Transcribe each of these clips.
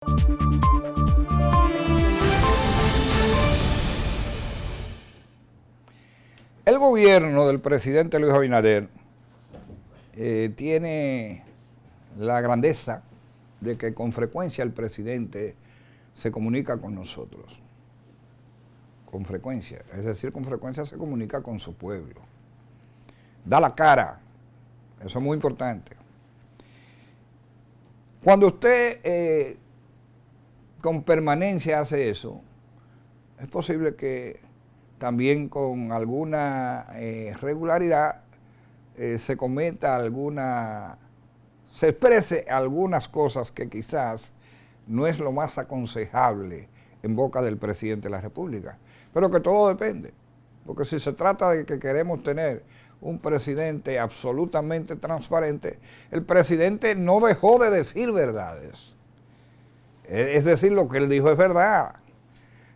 El gobierno del presidente Luis Abinader tiene la grandeza de que con frecuencia el presidente se comunica con nosotros. Con frecuencia, es decir, con frecuencia se comunica con su pueblo. Da la cara, eso es muy importante. Cuando usted con permanencia hace eso, es posible que también con alguna regularidad se exprese algunas cosas que quizás no es lo más aconsejable en boca del presidente de la República. Pero que todo depende, porque si se trata de que queremos tener un presidente absolutamente transparente, el presidente no dejó de decir verdades. Es decir, lo que él dijo es verdad.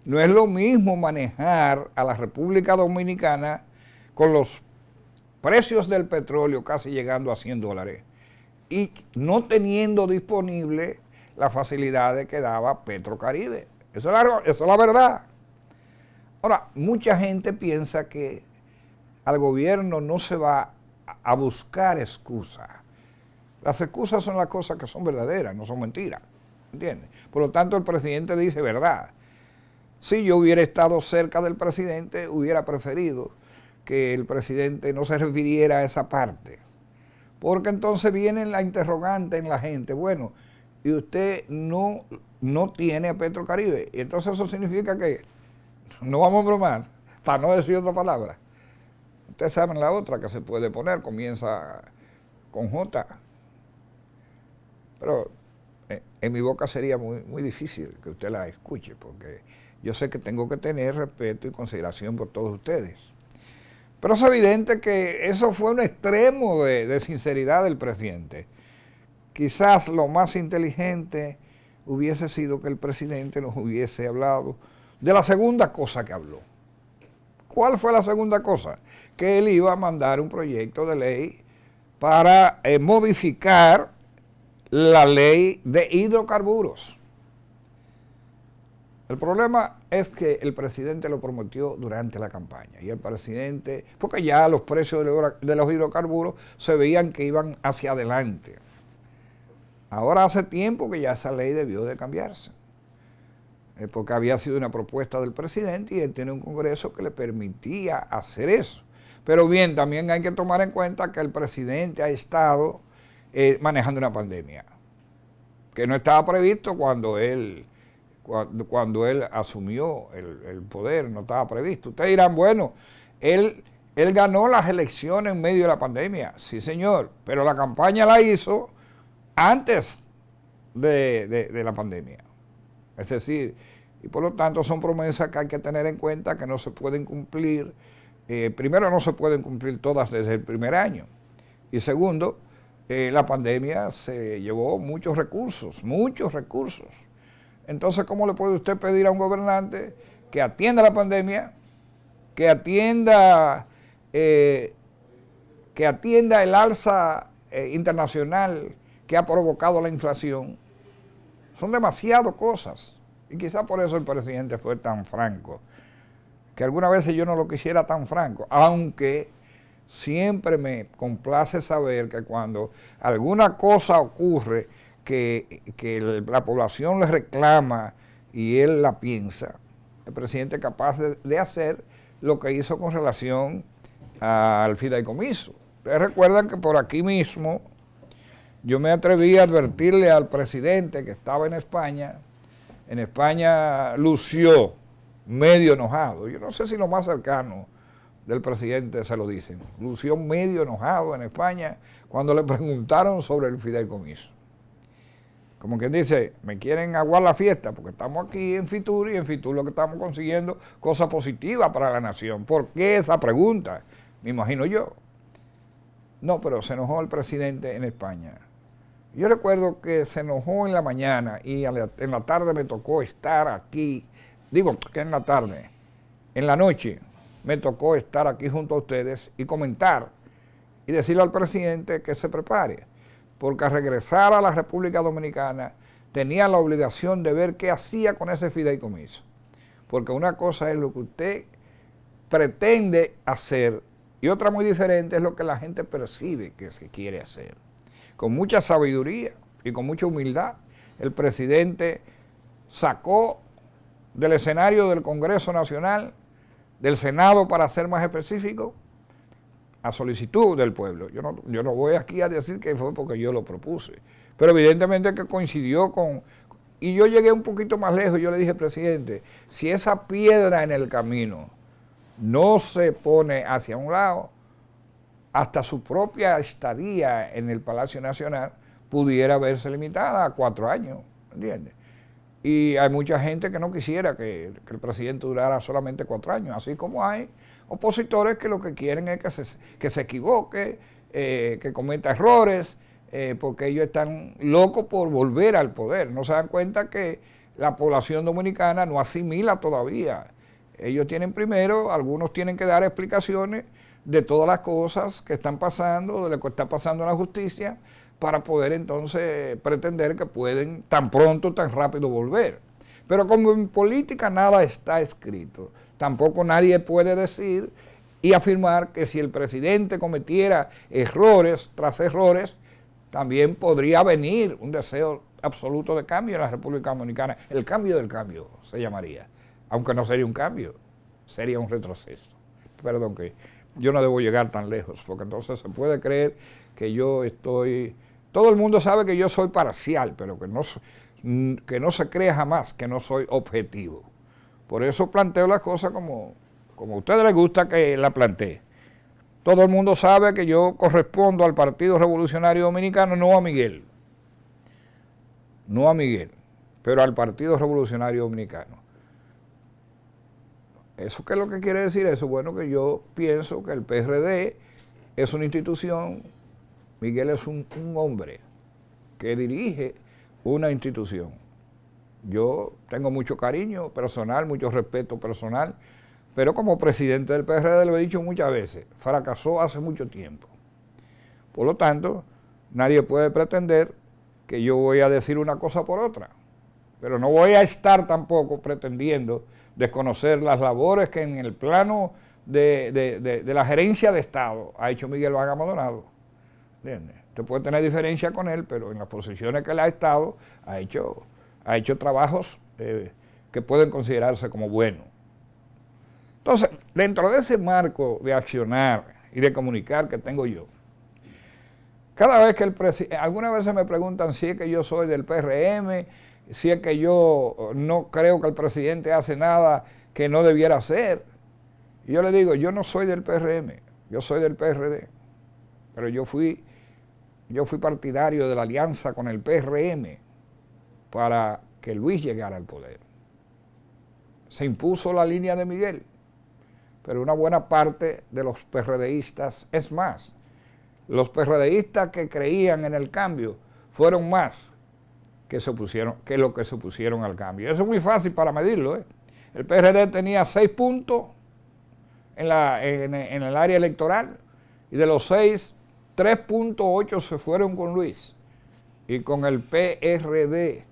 No es lo mismo manejar a la República Dominicana con los precios del petróleo casi llegando a $100 y no teniendo disponible las facilidades que daba Petrocaribe. Eso es la verdad. Ahora, mucha gente piensa que al gobierno no se va a buscar excusas. Las excusas son las cosas que son verdaderas, no son mentiras. ¿Entiendes? Por lo tanto, el presidente dice verdad. Si yo hubiera estado cerca del presidente, hubiera preferido que el presidente no se refiriera a esa parte. Porque entonces viene la interrogante en la gente. Bueno, y usted no tiene a Petrocaribe. Y entonces eso significa que no vamos a bromar, para no decir otra palabra. Ustedes saben la otra que se puede poner, comienza con J. Pero en mi boca sería muy difícil que usted la escuche, porque yo sé que tengo que tener respeto y consideración por todos ustedes. Pero es evidente que eso fue un extremo de sinceridad del presidente. Quizás lo más inteligente hubiese sido que el presidente nos hubiese hablado de la segunda cosa que habló. ¿Cuál fue la segunda cosa? Que él iba a mandar un proyecto de ley para modificar la ley de hidrocarburos. El problema es que el presidente lo prometió durante la campaña y el presidente, porque ya los precios de los hidrocarburos se veían que iban hacia adelante. Ahora hace tiempo que ya esa ley debió de cambiarse, porque había sido una propuesta del presidente y él tiene un Congreso que le permitía hacer eso. Pero bien, también hay que tomar en cuenta que el presidente ha estado manejando una pandemia, que no estaba previsto cuando él asumió el poder, no estaba previsto. Ustedes dirán, bueno, él ganó las elecciones en medio de la pandemia. Sí, señor, pero la campaña la hizo antes de la pandemia. Es decir, y por lo tanto son promesas que hay que tener en cuenta que no se pueden cumplir. Primero, no se pueden cumplir todas desde el primer año. Y segundo, la pandemia se llevó muchos recursos. Entonces, ¿cómo le puede usted pedir a un gobernante que atienda la pandemia, que atienda el alza internacional que ha provocado la inflación? Son demasiadas cosas. Y quizá por eso el presidente fue tan franco, que algunas veces yo no lo quisiera tan franco, aunque siempre me complace saber que cuando alguna cosa ocurre que la población le reclama y él la piensa, el presidente es capaz de hacer lo que hizo con relación al fideicomiso. Ustedes recuerdan que por aquí mismo yo me atreví a advertirle al presidente que estaba en España lució medio enojado. Yo no sé si lo más cercano del presidente se lo dicen. Lució medio enojado en España cuando le preguntaron sobre el fideicomiso. Como quien dice, me quieren aguar la fiesta porque estamos aquí en Fitur y en Fitur lo que estamos consiguiendo cosas positivas para la nación. ¿Por qué esa pregunta? Me imagino yo. No, pero se enojó el presidente en España. Yo recuerdo que se enojó en la mañana y en la tarde me tocó estar aquí. Digo que en la tarde, en la noche me tocó estar aquí junto a ustedes y comentar y decirle al presidente que se prepare, porque al regresar a la República Dominicana tenía la obligación de ver qué hacía con ese fideicomiso. Porque una cosa es lo que usted pretende hacer y otra muy diferente es lo que la gente percibe que se quiere hacer. Con mucha sabiduría y con mucha humildad, el presidente sacó del escenario del Congreso Nacional, del Senado para ser más específico, a solicitud del pueblo. Yo no voy aquí a decir que fue porque yo lo propuse, pero evidentemente que coincidió con... Y yo llegué un poquito más lejos, yo le dije, presidente, si esa piedra en el camino no se pone hacia un lado, hasta su propia estadía en el Palacio Nacional pudiera verse limitada a 4 años, ¿entiendes? Y hay mucha gente que no quisiera que el presidente durara solamente 4 años, así como hay opositores que lo que quieren es que se equivoque, que cometa errores, porque ellos están locos por volver al poder. No se dan cuenta que la población dominicana no asimila todavía. Ellos tienen primero, algunos tienen que dar explicaciones de todas las cosas que están pasando, de lo que está pasando en la justicia, para poder entonces pretender que pueden tan pronto, tan rápido volver. Pero como en política nada está escrito, tampoco nadie puede decir y afirmar que si el presidente cometiera errores tras errores, también podría venir un deseo absoluto de cambio en la República Dominicana. El cambio del cambio se llamaría, aunque no sería un cambio, sería un retroceso. Perdón, que yo no debo llegar tan lejos, porque entonces se puede creer que yo estoy... Todo el mundo sabe que yo soy parcial, pero que no se crea jamás que no soy objetivo. Por eso planteo las cosas como a ustedes les gusta que la plantee. Todo el mundo sabe que yo correspondo al Partido Revolucionario Dominicano, no a Miguel, pero al Partido Revolucionario Dominicano. ¿Eso qué es lo que quiere decir eso? Bueno, que yo pienso que el PRD es una institución, Miguel es un hombre que dirige una institución. Yo tengo mucho cariño personal, mucho respeto personal, pero como presidente del PRD, lo he dicho muchas veces, fracasó hace mucho tiempo. Por lo tanto, nadie puede pretender que yo voy a decir una cosa por otra, pero no voy a estar tampoco pretendiendo desconocer las labores que en el plano de la gerencia de Estado ha hecho Miguel Vargas Maldonado. ¿Entiendes? Usted puede tener diferencia con él, pero en las posiciones que él ha estado, ha hecho trabajos que pueden considerarse como buenos. Entonces, dentro de ese marco de accionar y de comunicar que tengo yo, cada vez que algunas veces me preguntan si es que yo soy del PRM, si es que yo no creo que el presidente hace nada que no debiera hacer. Y yo le digo, yo no soy del PRM, yo soy del PRD, pero yo fui partidario de la alianza con el PRM para que Luis llegara al poder. Se impuso la línea de Miguel, pero una buena parte de los PRDistas, es más, los PRDistas que creían en el cambio fueron más que lo que se opusieron al cambio. Eso es muy fácil para medirlo. El PRD tenía 6 puntos en el área electoral y de los 6, 3.8 se fueron con Luis y con el PRD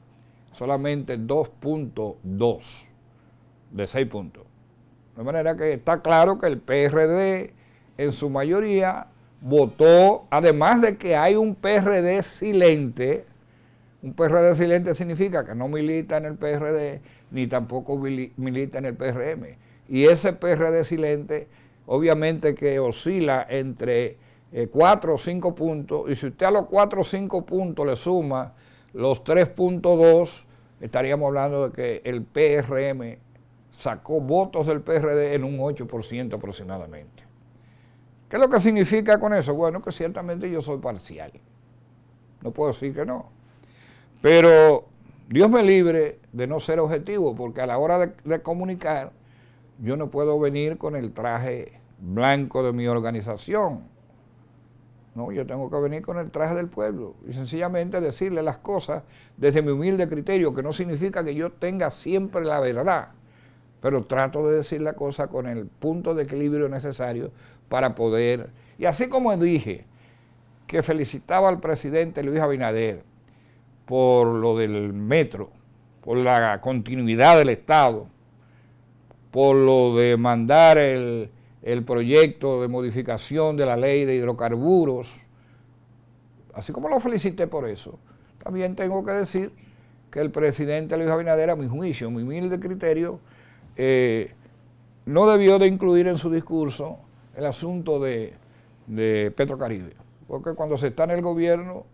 solamente 2.2 de 6 puntos. De manera que está claro que el PRD en su mayoría votó, además de que hay un PRD silente. Un PRD silente significa que no milita en el PRD ni tampoco milita en el PRM. Y ese PRD silente obviamente que oscila entre 4 o 5 puntos, y si usted a los 4 o 5 puntos le suma los 3.2, estaríamos hablando de que el PRM sacó votos del PRD en un 8% aproximadamente. ¿Qué es lo que significa con eso? Bueno, que ciertamente yo soy parcial. No puedo decir que no. Pero Dios me libre de no ser objetivo, porque a la hora de comunicar, yo no puedo venir con el traje blanco de mi organización. No, yo tengo que venir con el traje del pueblo y sencillamente decirle las cosas desde mi humilde criterio, que no significa que yo tenga siempre la verdad, pero trato de decir la cosa con el punto de equilibrio necesario para poder... Y así como dije que felicitaba al presidente Luis Abinader por lo del metro, por la continuidad del Estado, por lo de mandar el proyecto de modificación de la ley de hidrocarburos, así como lo felicité por eso, también tengo que decir que el presidente Luis Abinader, a mi juicio, a mi humilde criterio, no debió de incluir en su discurso el asunto de Petrocaribe, porque cuando se está en el gobierno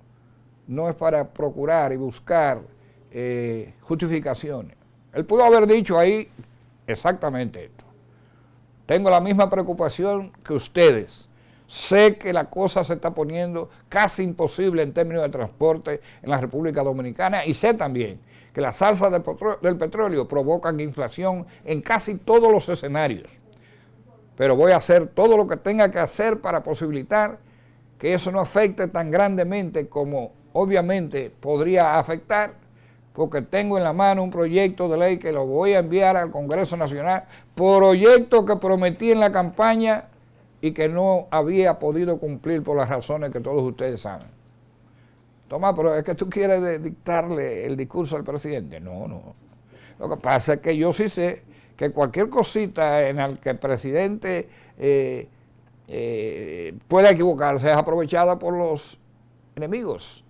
no es para procurar y buscar justificaciones. Él pudo haber dicho ahí exactamente esto. Tengo la misma preocupación que ustedes. Sé que la cosa se está poniendo casi imposible en términos de transporte en la República Dominicana y sé también que las alzas del petróleo provocan inflación en casi todos los escenarios. Pero voy a hacer todo lo que tenga que hacer para posibilitar que eso no afecte tan grandemente como obviamente podría afectar, porque tengo en la mano un proyecto de ley que lo voy a enviar al Congreso Nacional, proyecto que prometí en la campaña y que no había podido cumplir por las razones que todos ustedes saben. Tomás, pero es que tú quieres dictarle el discurso al presidente. No. Lo que pasa es que yo sí sé que cualquier cosita en la que el presidente pueda equivocarse es aprovechada por los enemigos.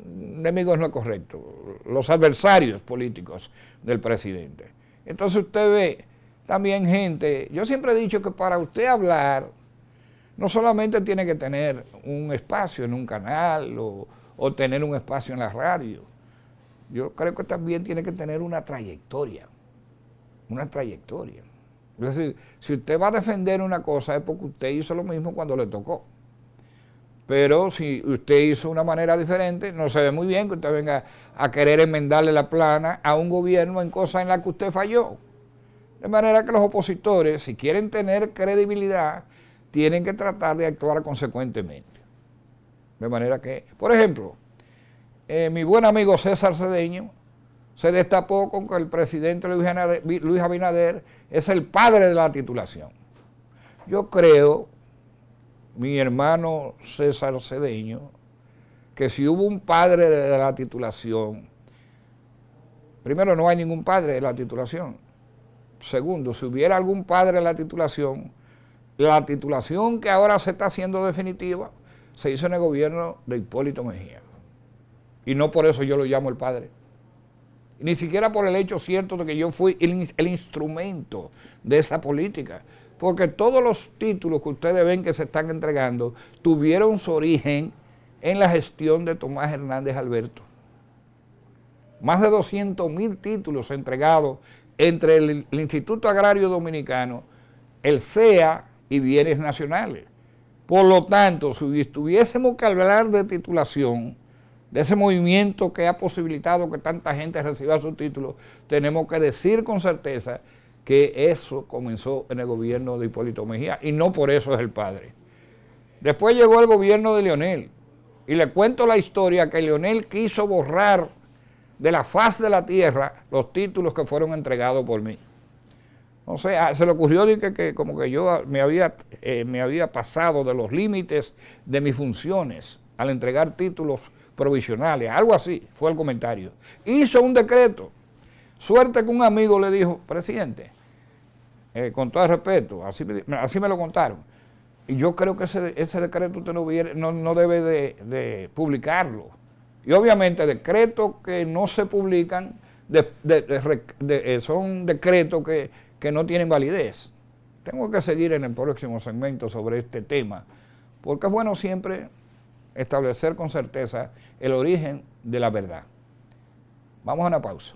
Enemigos no es correcto, los adversarios políticos del presidente. Entonces usted ve también gente, yo siempre he dicho que para usted hablar, no solamente tiene que tener un espacio en un canal o tener un espacio en la radio, yo creo que también tiene que tener una trayectoria. Es decir, si usted va a defender una cosa es porque usted hizo lo mismo cuando le tocó. Pero si usted hizo una manera diferente, no se ve muy bien que usted venga a querer enmendarle la plana a un gobierno en cosas en las que usted falló. De manera que los opositores, si quieren tener credibilidad, tienen que tratar de actuar consecuentemente. De manera que, por ejemplo, mi buen amigo César Cedeño se destapó con que el presidente Luis Abinader es el padre de la titulación. Yo creo, mi hermano César Cedeño, que si hubo un padre de la titulación, primero no hay ningún padre de la titulación. Segundo, si hubiera algún padre de la titulación que ahora se está haciendo definitiva, se hizo en el gobierno de Hipólito Mejía. Y no por eso yo lo llamo el padre. Ni siquiera por el hecho cierto de que yo fui el instrumento de esa política. Porque todos los títulos que ustedes ven que se están entregando tuvieron su origen en la gestión de Tomás Hernández Alberto. Más de 200,000 títulos entregados entre el Instituto Agrario Dominicano, el CEA y Bienes Nacionales. Por lo tanto, si tuviésemos que hablar de titulación, de ese movimiento que ha posibilitado que tanta gente reciba sus títulos, tenemos que decir con certeza que eso comenzó en el gobierno de Hipólito Mejía y no por eso es el padre. Después llegó el gobierno de Leonel y le cuento la historia que Leonel quiso borrar de la faz de la tierra los títulos que fueron entregados por mí. O sea, se le ocurrió que como que yo me había pasado de los límites de mis funciones al entregar títulos provisionales, algo así fue el comentario. Hizo un decreto. Suerte que un amigo le dijo, presidente, con todo el respeto, así me lo contaron. Y yo creo que ese decreto usted no debe de publicarlo. Y obviamente decretos que no se publican son decretos que no tienen validez. Tengo que seguir en el próximo segmento sobre este tema, porque es bueno siempre establecer con certeza el origen de la verdad. Vamos a una pausa.